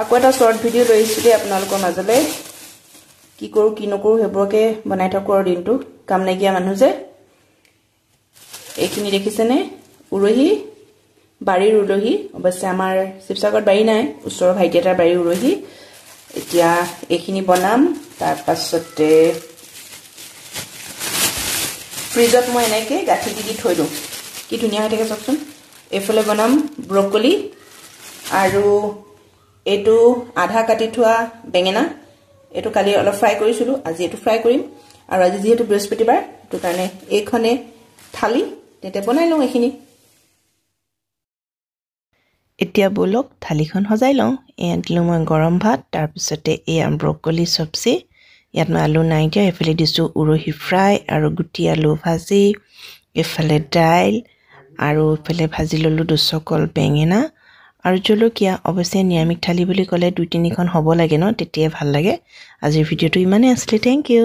আকৌ এটা short video লৈ আহিছোঁ দেই আপোনালোকৰ মাজলৈ কি কৰোঁ কি নকৰোঁ সেইবোৰকে বনাই থাকোঁ আৰু দিনটো কাম নাইকিয়া মানুহ যে এইখিনি দেখিছেনে উৰহি বাৰীৰ উৰহি অৱশ্যে আমাৰ শিৱসাগৰত বাৰী নাই ওচৰৰ ভাইটি এটাৰ বাৰীৰ উৰহি এতিয়া এইখিনি বনাম তাৰ পাছতে ফ্ৰিজত মই এনেকৈ গাঠি দি থৈ দিওঁ কি ধুনীয়া হৈ থাকে চাওকচোন এইফালে বনাম ব্ৰকলি আৰু এইটো আধা কাটি থোৱা বেঙেনা এইটো কালি অলপ ফ্ৰাই কৰিছিলোঁ আজি এইটো ফ্ৰাই কৰিম আৰু আজি যেহেতু বৃহস্পতিবাৰ সেইটো কাৰণে এইখনে থালি তেতিয়া বনাই লওঁ এইখিনি এতিয়া বলক থালিখন সজাই লওঁ এয়া দিলোঁ মই গৰম ভাত তাৰপিছতে এয়া ব্ৰকলি চব্জি ইয়াত মই আলু নাই দিয়া এইফালে দিছোঁ উৰহি ফ্ৰাই আৰু গুটি আলু ভাজি এইফালে দাইল আৰু এইফালে ভাজি ল'লোঁ দুচকল বেঙেনা আৰু জলকীয়া অৱশ্যে নিৰামিষ থালি বুলি ক'লে 2-3খন হ'ব লাগে ন তেতিয়াই ভাল লাগে আজিৰ ভিডিঅ'টো ইমানেই আছিলে থেংক ইউ